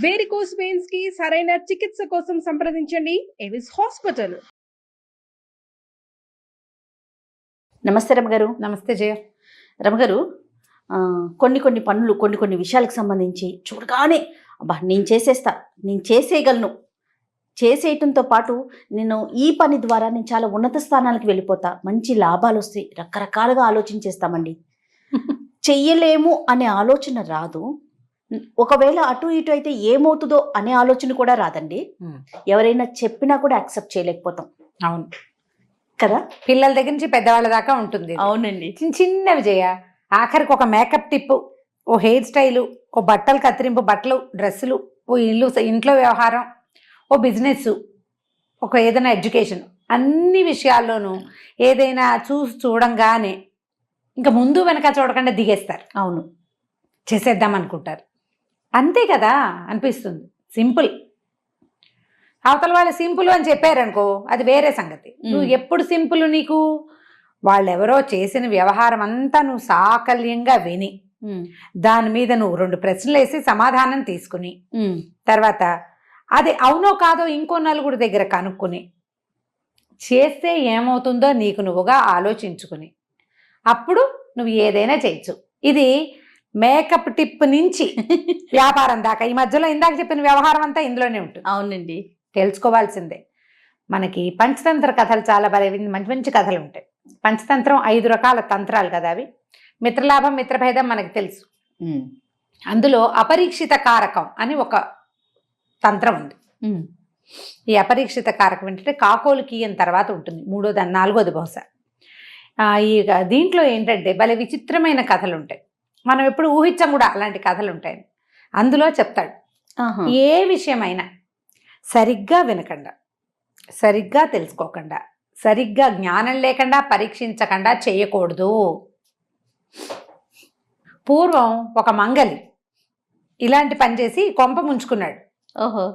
Varicose veins కి సరైన చికిత్స కోసం సంప్రదించండి ఎవిస్ హాస్పిటల్. నమస్తే రమగారు. నమస్తే జయ. రమగారు, కొన్ని పనులు కొన్ని విషయాలకు సంబంధించి చూడగానే అబ్బా నేను చేసేస్తా, నేను చేసేయగలను, చేసేయటంతో పాటు నేను ఈ పని ద్వారా నేను చాలా ఉన్నత స్థానాలకు వెళ్ళిపోతా, మంచి లాభాలు వస్తాయి, రకరకాలుగా ఆలోచించేస్తామండి. చెయ్యలేము అనే ఆలోచన రాదు. ఒకవేళ అటు ఇటు అయితే ఏమవుతుందో అనే ఆలోచన కూడా రాదండి. ఎవరైనా చెప్పినా కూడా యాక్సెప్ట్ చేయలేకపోతాం. అవును కదా, పిల్లల దగ్గర నుంచి పెద్దవాళ్ళ దాకా ఉంటుంది. అవునండి. చిన్నవి జయ, ఆఖరికి ఒక మేకప్ టిప్, ఓ హెయిర్ స్టైలు, ఓ బట్టలు కత్తిరింపు, బట్టలు, డ్రెస్సులు, ఓ ఇంట్లో వ్యవహారం, ఓ బిజినెస్, ఒక ఏదైనా ఎడ్యుకేషన్, అన్ని విషయాల్లోనూ ఏదైనా చూడంగానే ఇంకా ముందు వెనక చూడకుండా దిగేస్తారు. అవును, చేసేద్దాం అనుకుంటారు. అంతే కదా అనిపిస్తుంది. సింపుల్. అవతల వాళ్ళు సింపుల్ అని చెప్పారనుకో, అది వేరే సంగతి. నువ్వు ఎప్పుడు సింపుల్, నీకు వాళ్ళెవరో చేసిన వ్యవహారం అంతా నువ్వు సాకల్యంగా విని దాని మీద నువ్వు 2 ప్రశ్నలు వేసి సమాధానం తీసుకుని తర్వాత అది అవునో కాదో ఇంకో నలుగురు దగ్గర కనుక్కుని చేస్తే ఏమవుతుందో నీకు నువ్వుగా ఆలోచించుకుని అప్పుడు నువ్వు ఏదైనా చేయొచ్చు. ఇది మేకప్ టిప్ నుంచి వ్యాపారం దాకా ఈ మధ్యలో ఇందాక చెప్పిన వ్యవహారం అంతా ఇందులోనే ఉంటుంది. అవునండి, తెలుసుకోవాల్సిందే. మనకి పంచతంత్ర కథలు చాలా మంచి మంచి కథలు ఉంటాయి. పంచతంత్రం 5 రకాల తంత్రాలు కదా అవి. మిత్రలాభం, మిత్రభేదం మనకు తెలుసు. అందులో అపరీక్షిత కారకం అని ఒక తంత్రం ఉంది. ఈ అపరీక్షిత కారకం ఏంటంటే కాకోలు కీయని తర్వాత ఉంటుంది, 3వ 4వది బహుశా. ఈ దీంట్లో ఏంటంటే భలే విచిత్రమైన కథలు ఉంటాయి. మనం ఎప్పుడు ఊహించం కూడా అలాంటి కథలు ఉంటాయి. అందులో చెప్తాడు, ఏ విషయమైనా సరిగ్గా వినకుండా, సరిగ్గా తెలుసుకోకుండా, సరిగ్గా జ్ఞానం లేకుండా, పరీక్షించకుండా చేయకూడదు. పూర్వం ఒక మంగలి ఇలాంటి పని చేసి కొంప ముంచుకున్నాడు. ఓహో,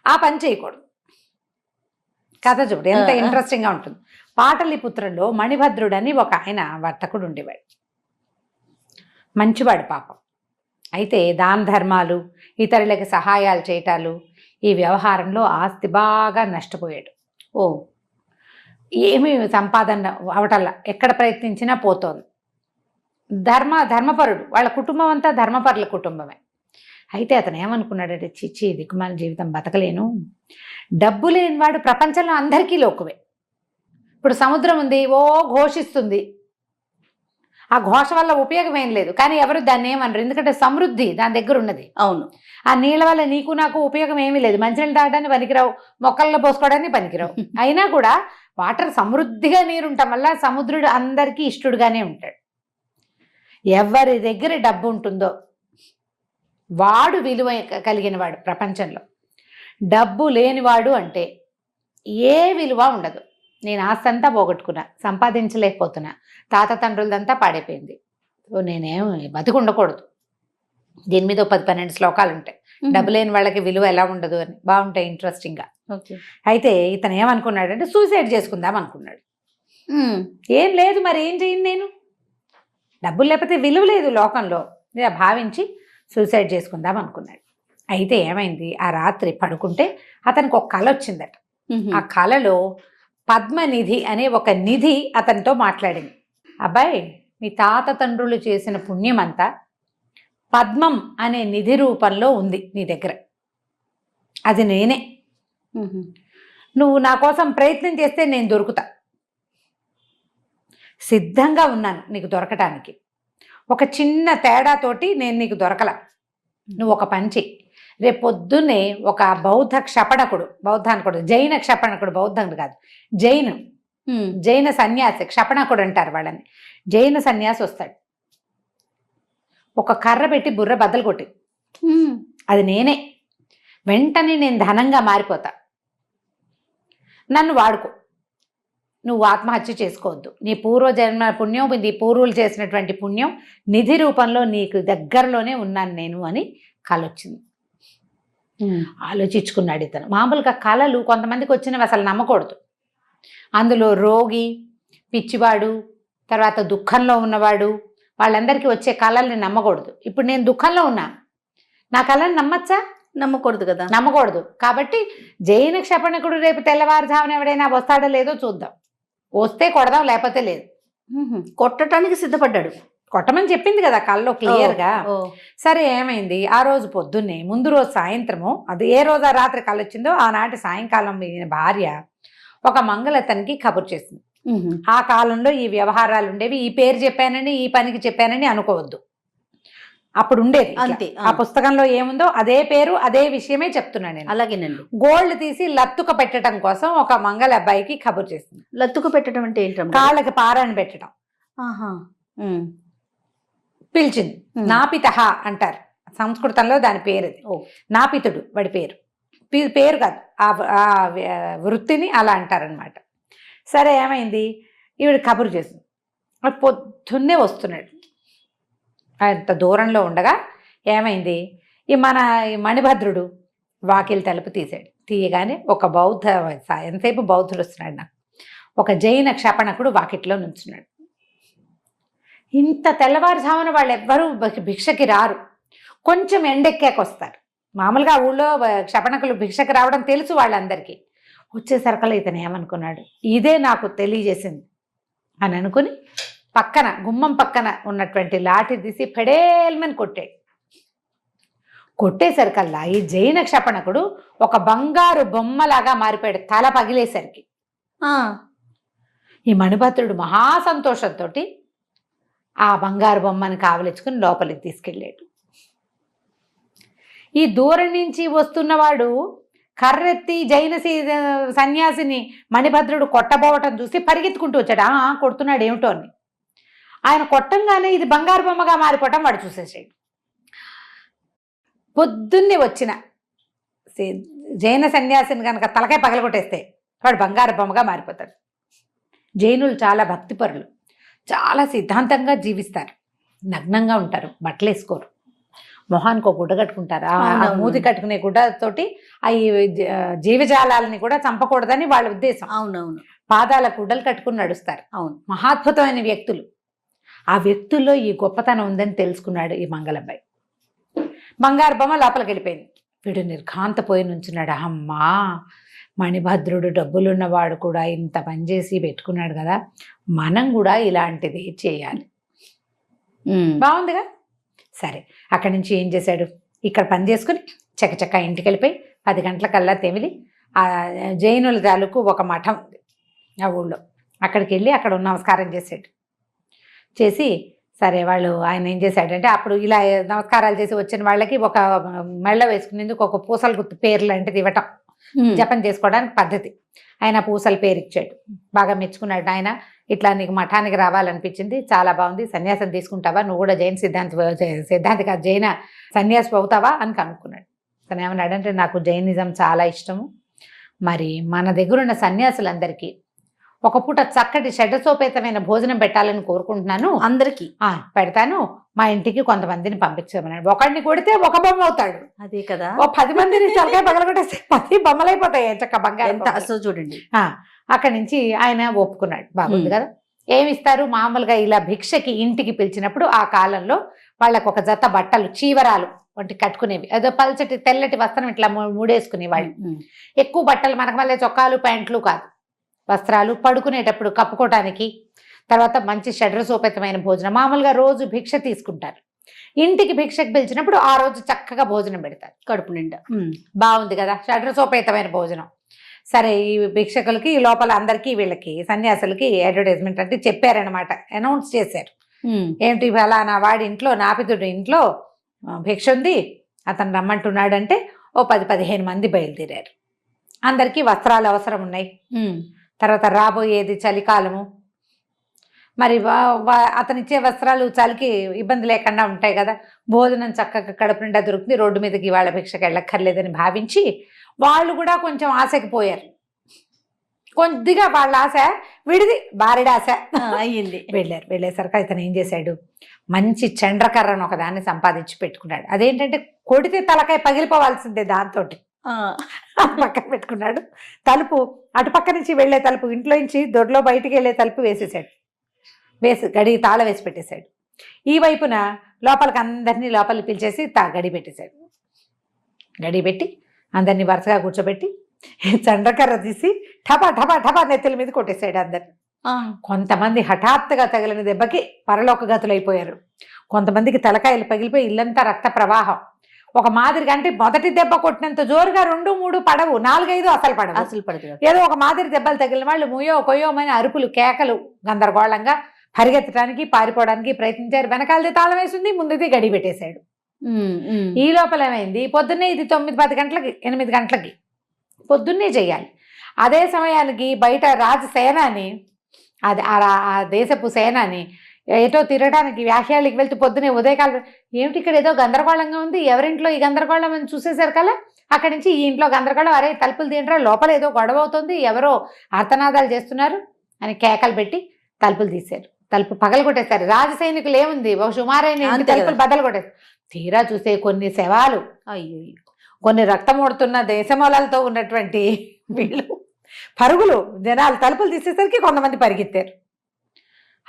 ఆ పని చేయకూడదు. కథ చూడు ఎంత ఇంట్రెస్టింగ్గా ఉంటుంది. పాటలీపుత్రంలో మణిభద్రుడని ఒక ఆయన వర్తకుడు ఉండేవాడు. మంచివాడు పాపం. అయితే దాన ధర్మాలు, ఇతరులకి సహాయాలు చేయటాలు, ఈ వ్యవహారంలో ఆస్తి బాగా నష్టపోయాడు. ఏమీ సంపాదన అవటల్లా, ఎక్కడ ప్రయత్నించినా పోతోంది. ధర్మపరుడు, వాళ్ళ కుటుంబం అంతా ధర్మపరుల కుటుంబమే. అయితే అతను ఏమనుకున్నాడంటే, చిచ్చి దిక్కుమాల జీవితం బతకలేను, డబ్బు లేనివాడు ప్రపంచంలో అందరికీ లోకువే. ఇప్పుడు సముద్రం ఉంది, ఓ ఘోషిస్తుంది, ఆ ఘోష వల్ల ఉపయోగం ఏం లేదు, కానీ ఎవరు దాన్ని ఏమనరు, ఎందుకంటే సమృద్ధి దాని దగ్గర ఉన్నది. అవును, ఆ నీళ్ళ వల్ల నీకు నాకు ఉపయోగం ఏమీ లేదు. మంచినీళ్ళు తాగడానికి పనికిరావు, మొక్కల్లో పోసుకోవడానికి పనికిరావు. అయినా కూడా వాటర్ సమృద్ధిగా నీరుంటాం వల్ల సముద్రుడు అందరికీ ఇష్టడుగానే ఉంటాడు. ఎవరి దగ్గర డబ్బు ఉంటుందో వాడు విలువ కలిగిన వాడు ప్రపంచంలో. డబ్బు లేనివాడు అంటే ఏ విలువ ఉండదు. నేను ఆస్తి అంతా పోగొట్టుకున్నా, సంపాదించలేకపోతున్నా, తాత తండ్రులదంతా పాడైపోయింది, నేనేం బతికి ఉండకూడదు. దీని మీద 10-12 శ్లోకాలు ఉంటాయి, డబ్బు లేని వాళ్ళకి విలువ ఎలా ఉండదు అని. బాగుంటాయి, ఇంట్రెస్టింగ్గా. అయితే ఇతను ఏమనుకున్నాడంటే సూసైడ్ చేసుకుందాం అనుకున్నాడు. ఏం లేదు, మరి ఏం చేయను, నేను డబ్బులు లేకపోతే విలువ లేదు లోకంలో భావించి సూసైడ్ చేసుకుందాం అనుకున్నాడు. అయితే ఏమైంది, ఆ రాత్రి పడుకుంటే అతనికి ఒక కళ వచ్చిందట. ఆ కళలో పద్మనిధి అనే ఒక నిధి అతనితో మాట్లాడింది. అబ్బాయి, మీ తాత తండ్రులు చేసిన పుణ్యం అంతా పద్మం అనే నిధి రూపంలో ఉంది నీ దగ్గర, అది నేనే. నువ్వు నా కోసం ప్రయత్నం చేస్తే నేను దొరుకుతా, సిద్ధంగా ఉన్నాను నీకు దొరకటానికి. ఒక చిన్న తేడాతోటి నేను నీకు దొరకల. నువ్వు ఒక పని చెయ్యి, రేపు పొద్దున్నే ఒక బౌద్ధ క్షపణకుడు, జైన క్షపణకుడు, బౌద్ధుడు కాదు, జైన సన్యాసి, క్షపణకుడు అంటారు వాళ్ళని, జైన సన్యాసి వస్తాడు. ఒక కర్ర పెట్టి బుర్ర బద్దలు కొట్టి, అది నేనే. వెంటనే నేను ధనంగా మారిపోతా, నన్ను వాడుకో. నువ్వు ఆత్మహత్య చేసుకోవద్దు, నీ పూర్వజన్మ పుణ్యం, నీ పూర్వులు చేసినటువంటి పుణ్యం నిధి రూపంలో నీకు దగ్గరలోనే ఉన్నాను నేను అని కళ వచ్చింది. ఆలోచించుకున్నాడు ఇతను. మామూలుగా కళలు కొంతమందికి వచ్చినవి అసలు నమ్మకూడదు. అందులో రోగి, పిచ్చివాడు, తర్వాత దుఃఖంలో ఉన్నవాడు, వాళ్ళందరికీ వచ్చే కళల్ని నమ్మకూడదు. ఇప్పుడు నేను దుఃఖంలో ఉన్నా, నా కళని నమ్మచ్చా? నమ్మకూడదు. కాబట్టి జైన క్షపణకుడు రేపు తెల్లవారుజామున ఎవడైనా వస్తాడో లేదో చూద్దాం. వస్తే కొడదాం, లేకపోతే లేదు. కొట్టడానికి సిద్ధపడ్డాడు. కొట్టమని చెప్పింది కదా కల్లో క్లియర్గా. సరే ఏమైంది, ఆ రోజు పొద్దున్నే ముందు రోజు సాయంత్రము, అది ఏ రోజు ఆ రాత్రి కళ్ళొచ్చిందో ఆనాటి సాయంకాలం ఈయన భార్య ఒక మంగళతనికి కబురు చేసింది. ఆ కాలంలో ఈ వ్యవహారాలు ఉండేవి. ఈ పేరు చెప్పానని, ఈ పనికి చెప్పానని అనుకోవద్దు. అప్పుడు ఉండేది అంతే. ఆ పుస్తకంలో ఏముందో అదే పేరు అదే విషయమే చెప్తున్నాను నేను. అలాగేనండి. గోల్డ్ తీసి లత్తుక పెట్టడం కోసం ఒక మంగళ అబ్బాయికి కబురు చేసింది. లత్తుక పెట్టడం అంటే ఏంటమ్మా? కాళ్ళకి పారాన్ని పెట్టడం. పిలిచింది. నాపితహ అంటారు సంస్కృతంలో, దాని పేరు అది. నాపితుడు వాడి పేరు కాదు, ఆ వృత్తిని అలా అంటారనమాట. సరే ఏమైంది, ఈవిడ కబురు చేసింది. పొద్దున్నే వస్తున్నాడు. అంత దూరంలో ఉండగా ఏమైంది, ఈ మణిభద్రుడు వాకిలి తలుపు తీసాడు. తీయగానే ఒక ఎంతసేపు బౌద్ధుడు వస్తున్నాడు నాకు. ఒక జైన క్షపణకుడు వాకిట్లో నుంచున్నాడు. ఇంత తెల్లవారుజామున వాళ్ళు ఎవ్వరూ భిక్షకి రారు, కొంచెం ఎండెక్కాక వస్తారు. మామూలుగా ఊళ్ళో క్షపణకులు భిక్షకి రావడం తెలుసు వాళ్ళందరికీ. వచ్చేసరికల్లా ఇతను ఏమనుకున్నాడు, ఇదే నాకు తెలియజేసింది అని అనుకుని పక్కన గుమ్మం పక్కన ఉన్నటువంటి లాఠీ తీసి పెడేల్మని కొట్టాడు. కొట్టేసరికల్లా ఈ జైన క్షపణకుడు ఒక బంగారు బొమ్మలాగా మారిపోయాడు తల పగిలేసరికి. ఈ మణిభద్రుడు మహాసంతోషంతో ఆ బంగారు బొమ్మను కావలించుకుని లోపలికి తీసుకెళ్ళాడు. ఈ దూరం నుంచి వస్తున్నవాడు కర్రెత్తి జైన సన్యాసిని మణిభద్రుడు కొట్టబోవటం చూసి పరిగెత్తుకుంటూ వచ్చాడు. కొడుతున్నాడు ఏమిటో అని. ఆయన కొట్టంగానే ఇది బంగారు బొమ్మగా మారిపోవటం వాడు చూసేసాడు. పొద్దున్నే వచ్చిన జైన సన్యాసిని కనుక తలకాయ పగలగొట్టేస్తే వాడు బంగారు బొమ్మగా మారిపోతాడు. జైనులు చాలా భక్తిపరులు, చాలా సిద్ధాంతంగా జీవిస్తారు, నగ్నంగా ఉంటారు, బట్టలు వేసుకోరు, మొహానికి ఒక గుడ్డ కట్టుకుంటారు. ఆ మూతి కట్టుకునే గుడ్డతోటి ఆ జీవజాలాలని కూడా చంపకూడదని వాళ్ళ ఉద్దేశం. అవునవును. పాదాల గుడ్డలు కట్టుకుని నడుస్తారు. అవును. మహాద్భుతమైన వ్యక్తులు. ఆ వ్యక్తుల్లో ఈ గొప్పతనం ఉందని తెలుసుకున్నాడు ఈ మంగళబ్బాయి. బంగారు బొమ్మ లోపలికి వెళ్ళిపోయింది. వీడు నిర్ఘాంతపోయి నుంచున్నాడు. అమ్మా, మణిభద్రుడు డబ్బులున్నవాడు కూడా ఇంత పనిచేసి పెట్టుకున్నాడు కదా, మనం కూడా ఇలాంటిది చేయాలి. బాగుందిగా. సరే, అక్కడి నుంచి ఏం చేశాడు, ఇక్కడ పని చేసుకుని చకచక్క ఇంటికి వెళ్ళిపోయి 10 గంటలకల్లా తెమిలి ఆ జైనుల తాలూకు ఒక మఠం ఉంది ఆ ఊళ్ళో, అక్కడికి వెళ్ళి అక్కడ నమస్కారం చేశాడు. చేసి సరే ఆయన ఏం చేశాడంటే, అప్పుడు ఇలా నమస్కారాలు చేసి వచ్చిన వాళ్ళకి ఒక మెళ్ళ వేసుకునేందుకు ఒక పూసల గుర్తు పేరు లాంటిది ఇవ్వటం, జపం చేసుకోవడానికి పద్ధతి. ఆయన పూసల పేరు ఇచ్చాడు. బాగా మెచ్చుకున్నాడు. ఆయన ఇట్లా నీకు మఠానికి రావాలనిపించింది, చాలా బాగుంది, సన్యాసం తీసుకుంటావా, నువ్వు కూడా జైన సిద్ధాంతి కాదు జైన సన్యాసి అవుతావా అని కనుక్కున్నాడు. తను ఏమన్నాడంటే, నాకు జైనిజం చాలా ఇష్టము, మరి మన దగ్గర ఉన్న సన్యాసులందరికీ ఒక పూట చక్కటి షడ్డసోపేతమైన భోజనం పెట్టాలని కోరుకుంటున్నాను, అందరికీ పెడతాను, మా ఇంటికి కొంతమందిని పంపించమన్నాడు. ఒకడిని కొడితే ఒక బొమ్మ అవుతాడు. అదే కదా, ఓ 10 మందిని తలకాయ పగలగొట్టేస్తే 10 బొమ్మలైపోతాయి. చక్క బంగారు చూడండి. అక్కడి నుంచి ఆయన ఒప్పుకున్నాడు. బాగుంది కదా. ఏమిస్తారు, మామూలుగా ఇలా భిక్షకి ఇంటికి పిలిచినప్పుడు ఆ కాలంలో వాళ్ళకు ఒక జత బట్టలు, చీవరాలు వంటి కట్టుకునేవి, అదో పల్చటి తెల్లటి వస్త్రం ఇట్లా మూడేసుకునేవాళ్ళు. ఎక్కువ బట్టలు మనకు మళ్ళీ చొక్కాలు ప్యాంట్లు కాదు, వస్త్రాలు, పడుకునేటప్పుడు కప్పుకోవటానికి. తర్వాత మంచి షడ్రసోపేతమైన భోజనం. మామూలుగా రోజు భిక్ష తీసుకుంటారు, ఇంటికి భిక్షకు పిలిచినప్పుడు ఆ రోజు చక్కగా భోజనం పెడతారు కడుపు నిండా. బాగుంది కదా, షడ్రసోపేతమైన భోజనం. సరే, ఈ భిక్షకులకి లోపల అందరికీ వీళ్ళకి సన్యాసులకి అడ్వర్టైజ్మెంట్ అంటే చెప్పారనమాట, అనౌన్స్ చేశారు. ఏంటి, ఫలానా వాడి ఇంట్లో, నాపితుడి ఇంట్లో భిక్ష ఉంది, అతను రమ్మంటున్నాడంటే ఓ 10-15 మంది బయలుదేరారు. అందరికీ వస్త్రాలు అవసరం ఉన్నాయి. తర్వాత రాబోయేది చలికాలము, మరి అతనిచ్చే వస్త్రాలు చలికి ఇబ్బంది లేకుండా ఉంటాయి కదా, భోజనం చక్కగా కడుపు నిండా దొరుకుతుంది, రోడ్డు మీదకి వాళ్ళ భిక్షకి వెళ్ళక్కర్లేదని భావించి వాళ్ళు కూడా కొంచెం ఆశకి పోయారు. కొద్దిగా వాళ్ళ ఆశ విడిది బారెడి ఆశ అయ్యింది. వెళ్ళేసరికి ఇతను ఏం చేశాడు, మంచి చండ్రకర్రను ఒకదాన్ని సంపాదించి పెట్టుకున్నాడు. అదేంటంటే కొడితే తలకాయ పగిలిపోవాల్సిందే, దాంతో పక్కన పెట్టుకున్నాడు. తలుపు అటుపక్క నుంచి వెళ్ళే తలుపు, ఇంట్లో నుంచి దొడ్లో బయటికి వెళ్ళే తలుపు వేసేసాడు. గడి తాళ వేసి పెట్టేశాడు. ఈ వైపున లోపలికి అందరినీ లోపలికి పిలిచేసి గడి పెట్టేశాడు. గడి పెట్టి అందరినీ వరుసగా కూర్చోబెట్టి చండ్రకర్ర తీసి ఠపా ఠపా ఠపా నెత్తుల మీద కొట్టేశాడు అందరిని. కొంతమంది హఠాత్తుగా తగిలిన దెబ్బకి పరలోక గతులైపోయారు. కొంతమందికి తలకాయలు పగిలిపోయి ఇల్లంతా రక్త ప్రవాహం. ఒక మాదిరిగా, అంటే మొదటి దెబ్బ కొట్టినంత జోరుగా 2, 3 పడవు, 4, 5 అసలు పడవు. ఏదో ఒక మాదిరి దెబ్బలు తగిలిన వాళ్ళు ముయ్యో కొయ్యోమని అరుపులు, కేకలు, గందరగోళంగా పరిగెత్తడానికి పారిపోవడానికి ప్రయత్నించారు. వెనకాలది తాళం వేసింది, ముందుది గడి పెట్టేశాడు. ఈ లోపల ఏమైంది, పొద్దున్నే ఇది 9-10 గంటలకి 8 గంటలకి పొద్దున్నే చేయాలి. అదే సమయానికి బయట రాజసేనాని, అది ఆ దేశపు సేనాని ఏటో తిరగడానికి వ్యాఖ్యాలకి వెళ్తూ పొద్దునే ఉదయకాలం, ఏమిటి ఇక్కడ ఏదో గందరగోళంగా ఉంది, ఎవరింట్లో ఈ గందరగోళం అని చూసేశారు కదా. అక్కడి నుంచి ఈ ఇంట్లో గందరగోళం, అరే తలుపులు తీయండిరా, లోపల ఏదో గొడవ అవుతుంది, ఎవరో ఆర్తనాదాలు చేస్తున్నారు అని కేకలు పెట్టి తలుపులు తీశారు. తలుపు పగలు కొట్టేశారు. రాజసైనికులు ఏముంది, ఒక సుమారైన తలుపులు బద్దలు కొట్టేశారు. తీరా చూసే కొన్ని శవాలు, అయ్యో, కొన్ని రక్తమూడుతున్న దేశమూలాలతో ఉన్నటువంటి వీళ్ళు పరుగులు. జనాలు తలుపులు తీసేసరికి కొంతమంది పరిగెత్తారు.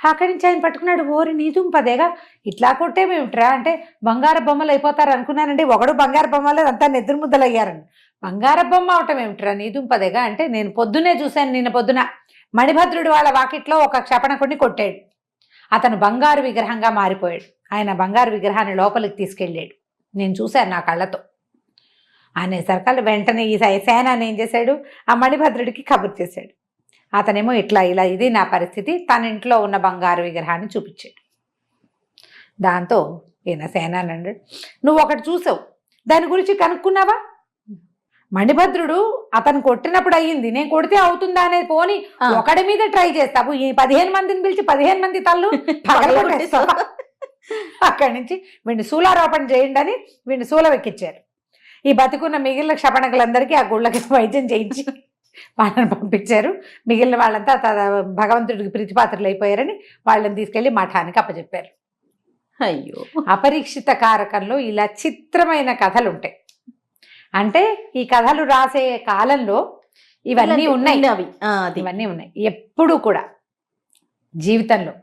అక్కడి నుంచి ఆయన పట్టుకున్నాడు. ఓరి నీదుంపదేగా ఇట్లా కొట్టేమేమిట్రా అంటే, బంగారు బొమ్మలు అయిపోతారు అనుకున్నానండి. ఒకడు బంగారు బొమ్మలు, అంతా నెదురు ముద్దలు అయ్యారండి. బంగారు బొమ్మ అవటం ఏమిట్రా నీదుంపదేగా అంటే, నేను పొద్దునే చూశాను, నిన్న పొద్దున మణిభద్రుడు వాళ్ళ వాకిట్లో ఒక క్షపణకుడిని కొట్టాడు. అతను బంగారు విగ్రహంగా మారిపోయాడు. ఆయన బంగారు విగ్రహాన్ని లోపలికి తీసుకెళ్ళాడు, నేను చూశాను నా కళ్ళతో అనేసరికల్లా వెంటనే ఈ సేనాన్ని ఏం చేశాడు, ఆ మణిభద్రుడికి కబురు చేశాడు. అతనేమో ఇట్లా ఇలా ఇది నా పరిస్థితి, తన ఇంట్లో ఉన్న బంగారు విగ్రహాన్ని చూపించాడు. దాంతో ఈయన సేనాని అన్నాడు, నువ్వు ఒకటి చూసావు, దాని గురించి కనుక్కున్నావా? మణిభద్రుడు అతను కొట్టినప్పుడు అయ్యింది, నేను కొడితే అవుతుందా అనేది పోని ఒకడి మీద ట్రై చేస్తావు, ఈ 15 మందిని పిలిచి 15 మంది తల్లు పగలగొట్టేస్తావా? అక్కడి నుంచి వీడిని శూలారోపణ చేయండి అని వీడిని శూలం ఎక్కించారు. ఈ బతికున్న మిగిలిన క్షపణకులందరికీ ఆ గుళ్ళకి వైద్యం చేయించి వాళ్ళని పంపించారు. మిగిలిన వాళ్ళంతా భగవంతుడికి ప్రీతిపాత్రలు అయిపోయారని వాళ్ళని తీసుకెళ్లి మఠానికి అప్పచెప్పారు. అయ్యో, అపరీక్షిత కారకంలో ఇలా చిత్రమైన కథలు ఉంటాయి. అంటే ఈ కథలు రాసే కాలంలో ఇవన్నీ ఉన్నాయి. ఇవన్నీ ఉన్నాయి. ఎప్పుడు కూడా జీవితంలో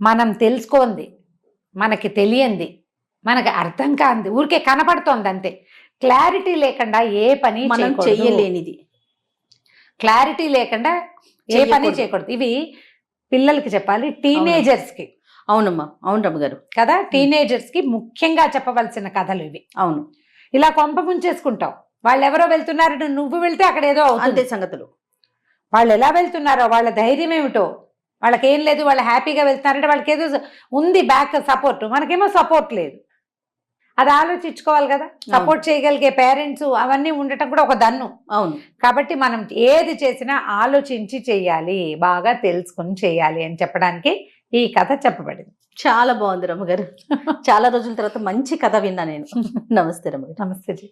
మనం తెలుసుకోంది, మనకి తెలియంది, మనకి అర్థం కాంది, ఊరికే కనపడుతోంది అంతే. క్లారిటీ లేకుండా ఏ పని చెయ్యలేనిది, క్లారిటీ లేకుండా ఏ పని చేయకూడదు. ఇవి పిల్లలకి చెప్పాలి, టీనేజర్స్కి. అవునమ్మా, అవును రమ్మగారు కదా, టీనేజర్స్కి ముఖ్యంగా చెప్పవలసిన కథలు ఇవి. అవును. ఇలా కొంప ముంచేసుకుంటావు. వాళ్ళు ఎవరో వెళ్తున్నారు, నువ్వు వెళ్తే అక్కడ ఏదో అవుతుంది సంగతులు. వాళ్ళు ఎలా వెళ్తున్నారో, వాళ్ళ ధైర్యం ఏమిటో, వాళ్ళకి ఏం లేదు, వాళ్ళు హ్యాపీగా వెళ్తున్నారంటే వాళ్ళకి ఏదో ఉంది బ్యాక్ సపోర్ట్, మనకేమో సపోర్ట్ లేదు. అది ఆలోచించుకోవాలి కదా. సపోర్ట్ చేయగలిగే పేరెంట్స్ అవన్నీ ఉండటం కూడా ఒక దన్ను. అవును. కాబట్టి మనం ఏది చేసినా ఆలోచించి చేయాలి, బాగా తెలుసుకుని చేయాలి అని చెప్పడానికి ఈ కథ చెప్పబడింది. చాలా బాగుంది రమ్మగారు. చాలా రోజుల తర్వాత మంచి కథ విన్నా నేను. నమస్తే రమ్మగారు. నమస్తే జీ.